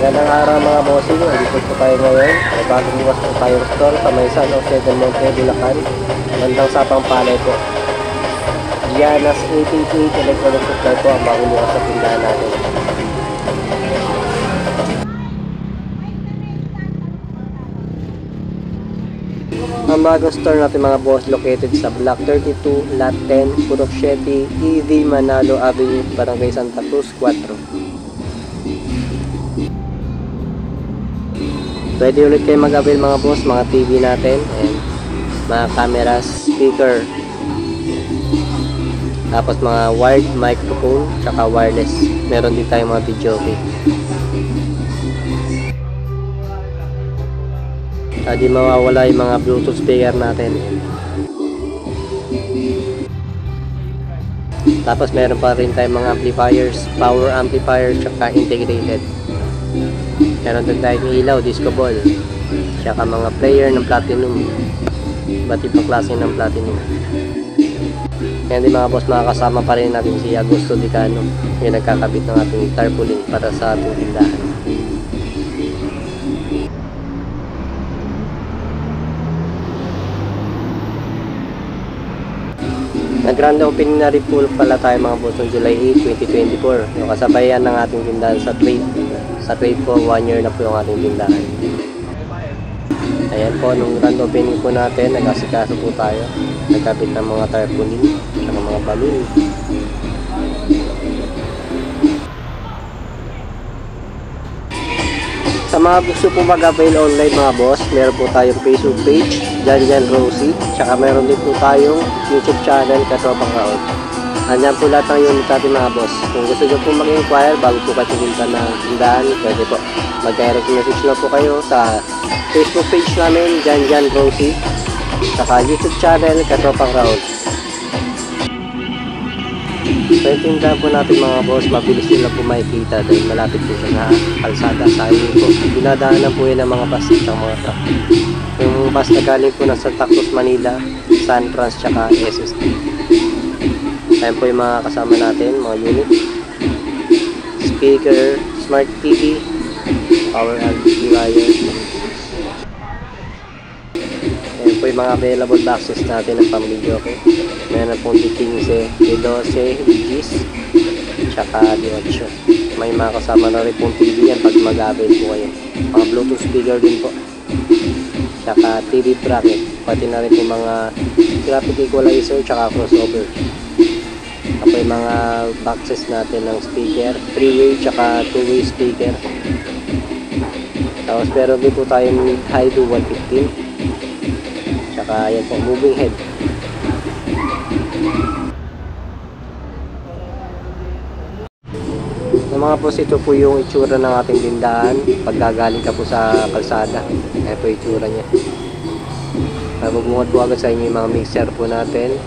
Magandang araw mga bossing, dito po tayo ngayon. Bagong bukas po tayong store sa may San Jose del Monte, Bulacan. Bandang Sapang Palay po. Gianas 88 Electronic Supply po ang bagong bukas sa tindahan natin. Ang bagong store natin mga boss located sa Block 32, Lot 10, Purok 7, EV Manalo Avenue, Barangay Santa Cruz 4. Pwede ulit kayo mag-avail mga boss, mga TV natin and mga cameras, speaker, tapos mga wired microphone tsaka wireless. Meron din tayong mga video kit. Di mawawala yung mga bluetooth speaker natin. Tapos meron pa rin tayong mga amplifiers, power amplifiers tsaka integrated. Meron din tayong ilaw, disco ball, tsaka mga player ng platinum, iba't ibang klase ng platinum. Kaya din mga boss, makakasama pa rin natin si Augusto Dicano, yung nagkakabit ng ating tarpaulin para sa ating tindahan. Nag-grand opening na rin po pala tayo mga boss noong July 8, 2024. Yung kasabayan ng ating tindahan sa trade. Sa trade po, 1 year na po yung ating tindahan. Ayan po, nung grand opening po natin, nag-asikaso po tayo. Nagkabit ng mga tarpaulin at mga balloon. Sa mga gusto po mag-avail online mga boss, meron po tayong Facebook page, Jan Rosie, tsaka meron din po tayong YouTube channel, Katropang Raon. Andyan po lahat ng unit natin mga boss. Kung gusto nyo po mag-inquire bago po kayo pumunta ng tindahan, pwede po mag-direct message lang po kayo sa Facebook page namin, Jan Rosie, tsaka YouTube channel, Katropang Raon. So yung tindahan po natin mga boss, mabilis nila po makikita dahil malapit po siya na kalsada sa highway po. Dinadaanan po yun ng mga bus at mga truck. Yung bus na galing po ng Santa Cruz, Manila, San Trans, tsaka SST. Ayan po yung mga kasama natin, mga unit, speaker, smart TV, power amplifier. Ayan po yung mga available boxes natin ng pang-video ko. Meron pong D15, D12, D10, tsaka D8. May mga kasama na rin pong TV yan pag mag-avail po kayo. Mga Bluetooth speaker din po. Tsaka TV bracket. Pati na rin po mga graphic equalizer tsaka crossover. Ako yung mga boxes natin ng speaker. 3-way tsaka 2-way speaker. Tapos meron din po tayong mid-high to 115. Tsaka yan po, moving head. Mga boss, ito po yung itsura ng ating tindahan pag gagaling ka po sa kalsada. Ayan po yung itsura nya. Magbubungad po agad sa inyo yung mga mixer po natin,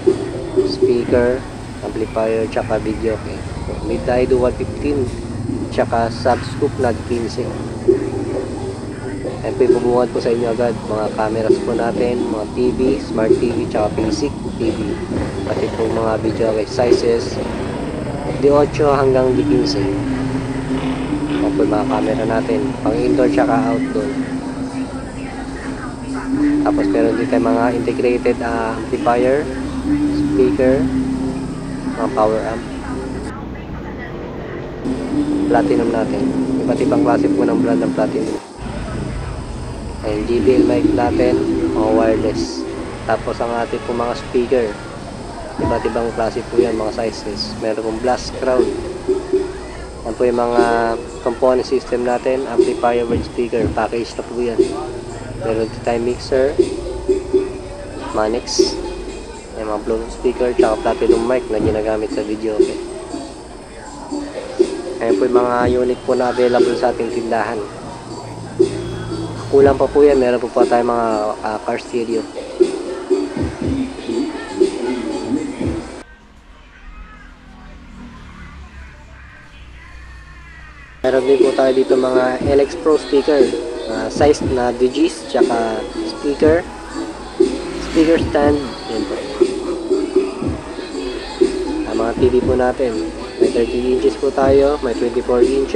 speaker, amplifier, tsaka video. Mid-high to 115 tsaka sub-scoop na 15. Ayan po yung bubungad po sa inyo agad mga cameras po natin, mga TV, smart TV, tsaka basic TV, pati po mga video sizes D8 hanggang D15. Apo yung mga camera natin, pang indoor tsaka outdoor. Tapos meron din tayo mga integrated amplifier, speaker, mga power amp, platinum natin, iba't ibang klase po ng brand ng platinum. And JBL mic natin, mga wireless. Tapos ang ating po mga speaker, iba't ibang klase po yan, mga sizes. Meron pong blast crown. Yan po yung mga component system natin, amplifier with speaker, package na po yan. Meron din tayong mixer, Manix, yung mga Bluetooth speaker, tsaka platinum mic na ginagamit sa video. Okay. Ayan po yung mga unit po na available sa ating tindahan. Kulang pa po yan, meron po pa tayong mga car stereo. Meron din po tayo dito mga LX Pro speaker, size na DGs, tsaka speaker stand, yan po. Mga TV po natin, may 30 inches po tayo, may 24 inches.